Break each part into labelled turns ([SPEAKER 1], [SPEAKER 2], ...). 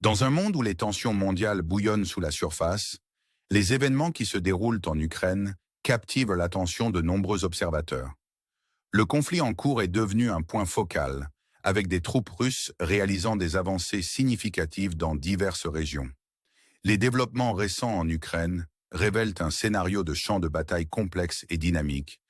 [SPEAKER 1] Dans un monde où les tensions mondiales bouillonnent sous la surface, les événements qui se déroulent en Ukraine captivent l'attention de nombreux observateurs. Le conflit en cours est devenu un point focal, avec des troupes russes réalisant des avancées significatives dans diverses régions. Les développements récents en Ukraine révèlent un scénario de champ de bataille complexe et dynamique,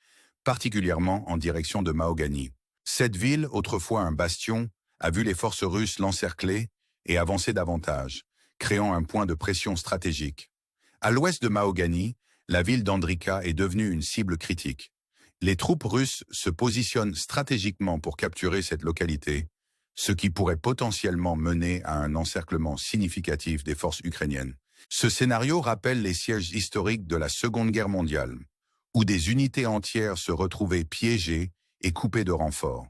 [SPEAKER 1] particulièrement en direction de Mahogany. Cette ville, autrefois un bastion, a vu les forces russes l'encercler et avancer davantage, créant un point de pression stratégique. À l'ouest de Mahogany, la ville d'Andrika est devenue une cible critique. Les troupes russes se positionnent stratégiquement pour capturer cette localité, ce qui pourrait potentiellement mener à un encerclement significatif des forces ukrainiennes. Ce scénario rappelle les sièges historiques de la Seconde Guerre mondiale, où des unités entières se retrouvaient piégées et coupées de renforts.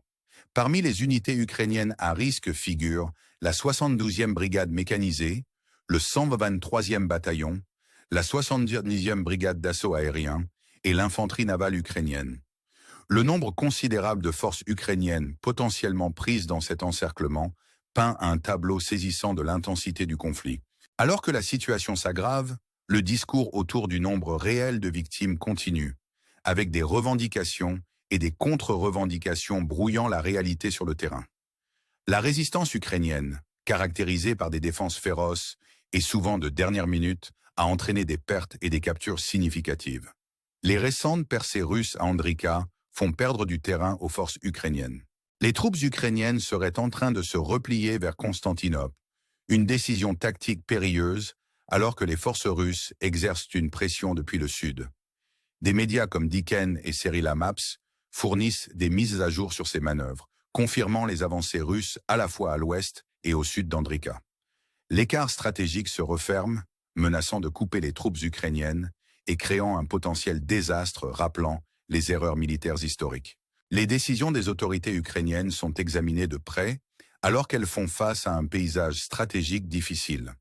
[SPEAKER 1] Parmi les unités ukrainiennes à risque figurent la 72e brigade mécanisée, le 123e bataillon, la 70e brigade d'assaut aérien et l'infanterie navale ukrainienne. Le nombre considérable de forces ukrainiennes potentiellement prises dans cet encerclement peint un tableau saisissant de l'intensité du conflit. Alors que la situation s'aggrave, le discours autour du nombre réel de victimes continue, avec des revendications et des contre-revendications brouillant la réalité sur le terrain. La résistance ukrainienne, caractérisée par des défenses féroces et souvent de dernière minute, a entraîné des pertes et des captures significatives. Les récentes percées russes à Andrika font perdre du terrain aux forces ukrainiennes. Les troupes ukrainiennes seraient en train de se replier vers Constantinople, une décision tactique périlleuse alors que les forces russes exercent une pression depuis le sud. Des médias comme Diken et Serila Maps fournissent des mises à jour sur ces manœuvres, confirmant les avancées russes à la fois à l'ouest et au sud d'Andrika. L'écart stratégique se referme, menaçant de couper les troupes ukrainiennes et créant un potentiel désastre rappelant les erreurs militaires historiques. Les décisions des autorités ukrainiennes sont examinées de près, alors qu'elles font face à un paysage stratégique difficile.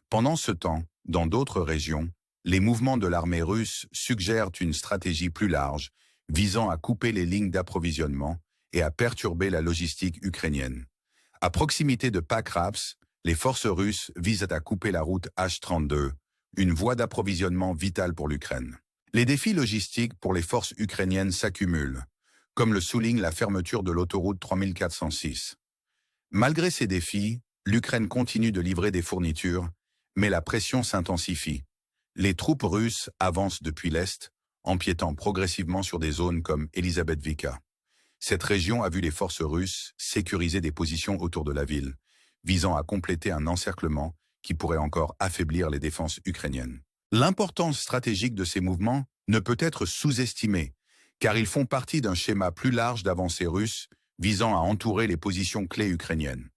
[SPEAKER 1] Pendant ce temps, dans d'autres régions, les mouvements de l'armée russe suggèrent une stratégie plus large, visant à couper les lignes d'approvisionnement et à perturber la logistique ukrainienne. À proximité de Pakrovsk, les forces russes visent à couper la route H-32, une voie d'approvisionnement vitale pour l'Ukraine. Les défis logistiques pour les forces ukrainiennes s'accumulent, comme le souligne la fermeture de l'autoroute 3406. Malgré ces défis, l'Ukraine continue de livrer des fournitures, mais la pression s'intensifie. Les troupes russes avancent depuis l'Est, empiétant progressivement sur des zones comme Elizabethvika. Cette région a vu les forces russes sécuriser des positions autour de la ville, visant à compléter un encerclement qui pourrait encore affaiblir les défenses ukrainiennes. L'importance stratégique de ces mouvements ne peut être sous-estimée, car ils font partie d'un schéma plus large d'avancées russes visant à entourer les positions clés ukrainiennes.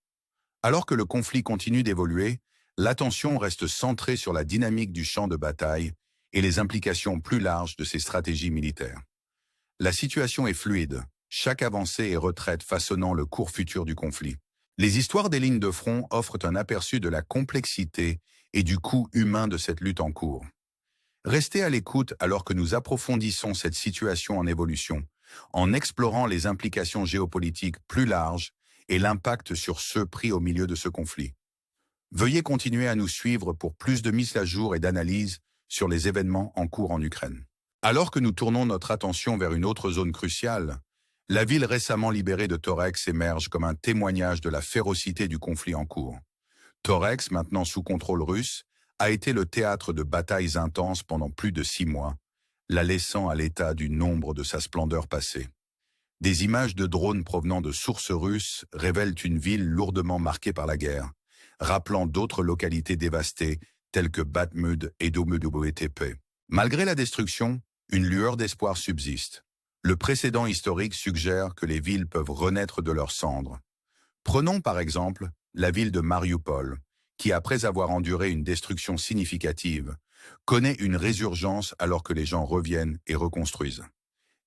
[SPEAKER 1] Alors que le conflit continue d'évoluer, l'attention reste centrée sur la dynamique du champ de bataille et les implications plus larges de ces stratégies militaires. La situation est fluide, chaque avancée et retraite façonnant le cours futur du conflit. Les histoires des lignes de front offrent un aperçu de la complexité et du coût humain de cette lutte en cours. Restez à l'écoute alors que nous approfondissons cette situation en évolution, en explorant les implications géopolitiques plus larges et l'impact sur ceux pris au milieu de ce conflit. Veuillez continuer à nous suivre pour plus de mises à jour et d'analyses sur les événements en cours en Ukraine. Alors que nous tournons notre attention vers une autre zone cruciale, la ville récemment libérée de Torex émerge comme un témoignage de la férocité du conflit en cours. Torex, maintenant sous contrôle russe, a été le théâtre de batailles intenses pendant plus de 6 mois, la laissant à l'état du nombre de sa splendeur passée. Des images de drones provenant de sources russes révèlent une ville lourdement marquée par la guerre, rappelant d'autres localités dévastées telles que Bakhmut et Dome-WTP. Malgré la destruction, une lueur d'espoir subsiste. Le précédent historique suggère que les villes peuvent renaître de leurs cendres. Prenons par exemple la ville de Mariupol, qui après avoir enduré une destruction significative, connaît une résurgence alors que les gens reviennent et reconstruisent.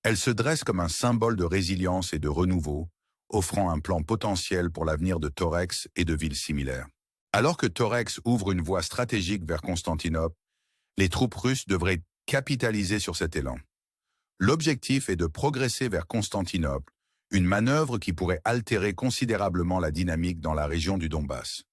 [SPEAKER 1] Elle se dresse comme un symbole de résilience et de renouveau, offrant un plan potentiel pour l'avenir de Torex et de villes similaires. Alors que Torex ouvre une voie stratégique vers Constantinople, les troupes russes devraient capitaliser sur cet élan. L'objectif est de progresser vers Constantinople, une manœuvre qui pourrait altérer considérablement la dynamique dans la région du Donbass.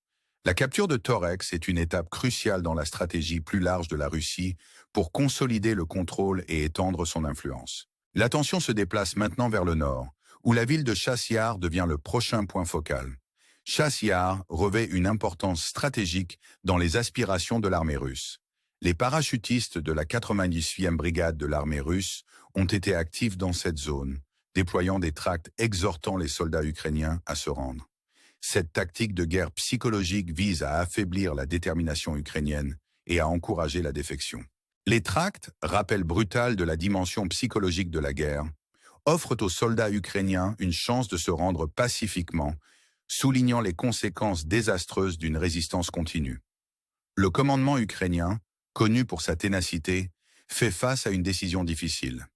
[SPEAKER 1] La capture de Torex est une étape cruciale dans la stratégie plus large de la Russie pour consolider le contrôle et étendre son influence. L'attention se déplace maintenant vers le nord, où la ville de Chasiar devient le prochain point focal. Chasiar revêt une importance stratégique dans les aspirations de l'armée russe. Les parachutistes de la 98e brigade de l'armée russe ont été actifs dans cette zone, déployant des tracts exhortant les soldats ukrainiens à se rendre. Cette tactique de guerre psychologique vise à affaiblir la détermination ukrainienne et à encourager la défection. Les tracts, rappel brutal de la dimension psychologique de la guerre, offrent aux soldats ukrainiens une chance de se rendre pacifiquement, soulignant les conséquences désastreuses d'une résistance continue. Le commandement ukrainien, connu pour sa ténacité, fait face à une décision difficile.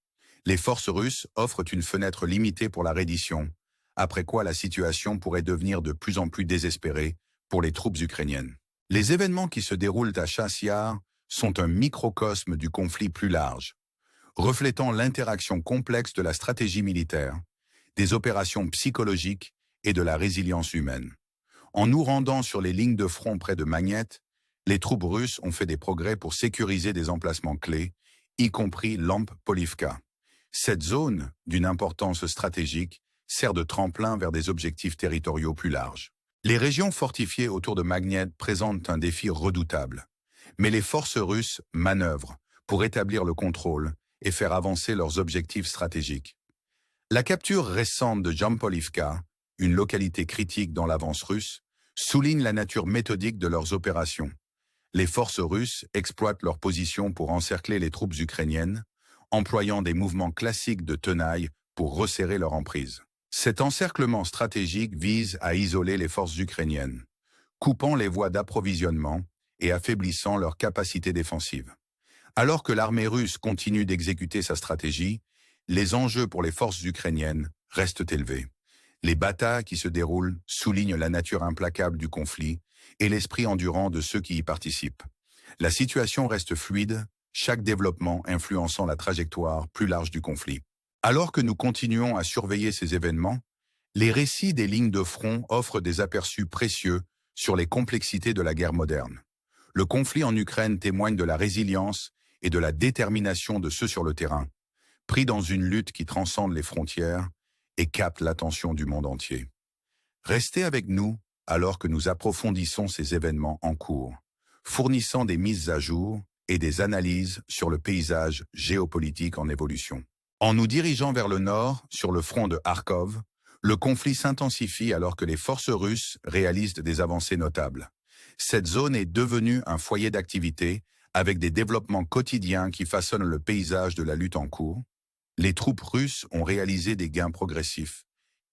[SPEAKER 1] Les forces russes offrent une fenêtre limitée pour la reddition, après quoi la situation pourrait devenir de plus en plus désespérée pour les troupes ukrainiennes. Les événements qui se déroulent à Chasiar sont un microcosme du conflit plus large, reflétant l'interaction complexe de la stratégie militaire, des opérations psychologiques et de la résilience humaine. En nous rendant sur les lignes de front près de Magnette, les troupes russes ont fait des progrès pour sécuriser des emplacements clés, y compris Lamp-Polivka. Cette zone, d'une importance stratégique, sert de tremplin vers des objectifs territoriaux plus larges. Les régions fortifiées autour de Magnette présentent un défi redoutable, mais les forces russes manœuvrent pour établir le contrôle et faire avancer leurs objectifs stratégiques. La capture récente de Jampolivka, une localité critique dans l'avance russe, souligne la nature méthodique de leurs opérations. Les forces russes exploitent leur position pour encercler les troupes ukrainiennes, employant des mouvements classiques de tenaille pour resserrer leur emprise. Cet encerclement stratégique vise à isoler les forces ukrainiennes, coupant les voies d'approvisionnement et affaiblissant leur capacité défensive. Alors que l'armée russe continue d'exécuter sa stratégie, les enjeux pour les forces ukrainiennes restent élevés. Les batailles qui se déroulent soulignent la nature implacable du conflit et l'esprit endurant de ceux qui y participent. La situation reste fluide, chaque développement influençant la trajectoire plus large du conflit. Alors que nous continuons à surveiller ces événements, les récits des lignes de front offrent des aperçus précieux sur les complexités de la guerre moderne. Le conflit en Ukraine témoigne de la résilience et de la détermination de ceux sur le terrain, pris dans une lutte qui transcende les frontières et capte l'attention du monde entier. Restez avec nous alors que nous approfondissons ces événements en cours, fournissant des mises à jour et des analyses sur le paysage géopolitique en évolution. En nous dirigeant vers le nord, sur le front de Kharkov, le conflit s'intensifie alors que les forces russes réalisent des avancées notables. Cette zone est devenue un foyer d'activité avec des développements quotidiens qui façonnent le paysage de la lutte en cours. Les troupes russes ont réalisé des gains progressifs,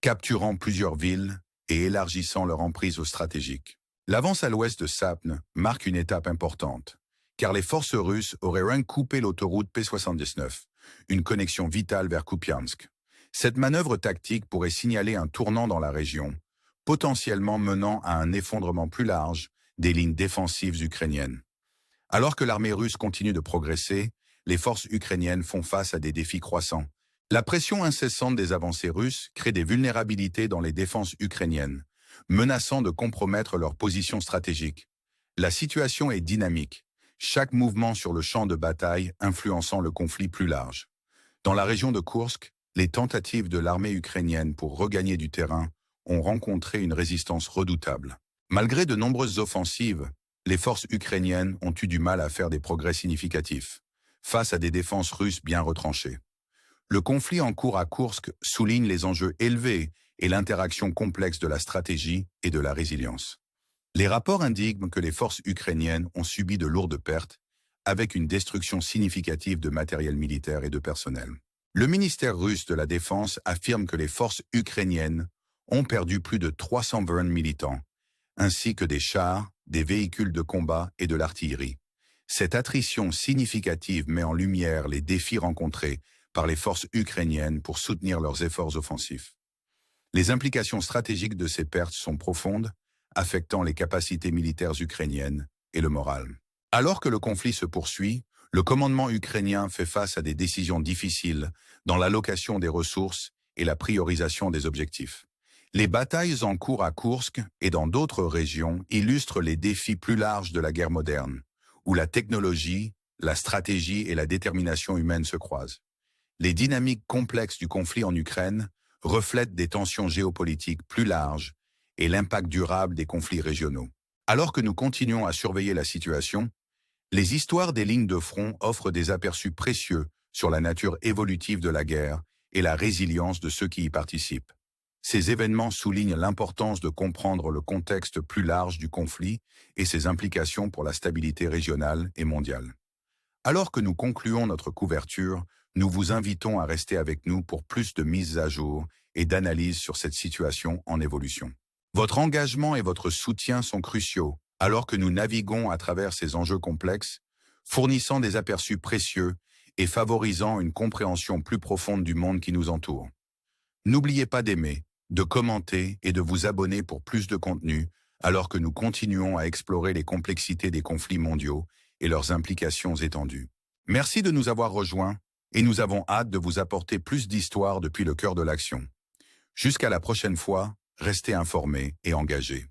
[SPEAKER 1] capturant plusieurs villes et élargissant leur emprise stratégique. L'avance à l'ouest de Sapne marque une étape importante, car les forces russes auraient coupé l'autoroute P79, une connexion vitale vers Kupiansk. Cette manœuvre tactique pourrait signaler un tournant dans la région, potentiellement menant à un effondrement plus large des lignes défensives ukrainiennes. Alors que l'armée russe continue de progresser, les forces ukrainiennes font face à des défis croissants. La pression incessante des avancées russes crée des vulnérabilités dans les défenses ukrainiennes, menaçant de compromettre leur position stratégique. La situation est dynamique, chaque mouvement sur le champ de bataille influençant le conflit plus large. Dans la région de Koursk, les tentatives de l'armée ukrainienne pour regagner du terrain ont rencontré une résistance redoutable. Malgré de nombreuses offensives, les forces ukrainiennes ont eu du mal à faire des progrès significatifs, face à des défenses russes bien retranchées. Le conflit en cours à Koursk souligne les enjeux élevés et l'interaction complexe de la stratégie et de la résilience. Les rapports indiquent que les forces ukrainiennes ont subi de lourdes pertes, avec une destruction significative de matériel militaire et de personnel. Le ministère russe de la Défense affirme que les forces ukrainiennes ont perdu plus de 320 militants, ainsi que des chars, des véhicules de combat et de l'artillerie. Cette attrition significative met en lumière les défis rencontrés par les forces ukrainiennes pour soutenir leurs efforts offensifs. Les implications stratégiques de ces pertes sont profondes, affectant les capacités militaires ukrainiennes et le moral. Alors que le conflit se poursuit, le commandement ukrainien fait face à des décisions difficiles dans l'allocation des ressources et la priorisation des objectifs. Les batailles en cours à Koursk et dans d'autres régions illustrent les défis plus larges de la guerre moderne, où la technologie, la stratégie et la détermination humaine se croisent. Les dynamiques complexes du conflit en Ukraine reflètent des tensions géopolitiques plus larges et l'impact durable des conflits régionaux. Alors que nous continuons à surveiller la situation, les histoires des lignes de front offrent des aperçus précieux sur la nature évolutive de la guerre et la résilience de ceux qui y participent. Ces événements soulignent l'importance de comprendre le contexte plus large du conflit et ses implications pour la stabilité régionale et mondiale. Alors que nous concluons notre couverture, nous vous invitons à rester avec nous pour plus de mises à jour et d'analyses sur cette situation en évolution. Votre engagement et votre soutien sont cruciaux alors que nous naviguons à travers ces enjeux complexes, fournissant des aperçus précieux et favorisant une compréhension plus profonde du monde qui nous entoure. N'oubliez pas d'aimer, de commenter et de vous abonner pour plus de contenu alors que nous continuons à explorer les complexités des conflits mondiaux et leurs implications étendues. Merci de nous avoir rejoints et nous avons hâte de vous apporter plus d'histoires depuis le cœur de l'action. Jusqu'à la prochaine fois, restez informés et engagés.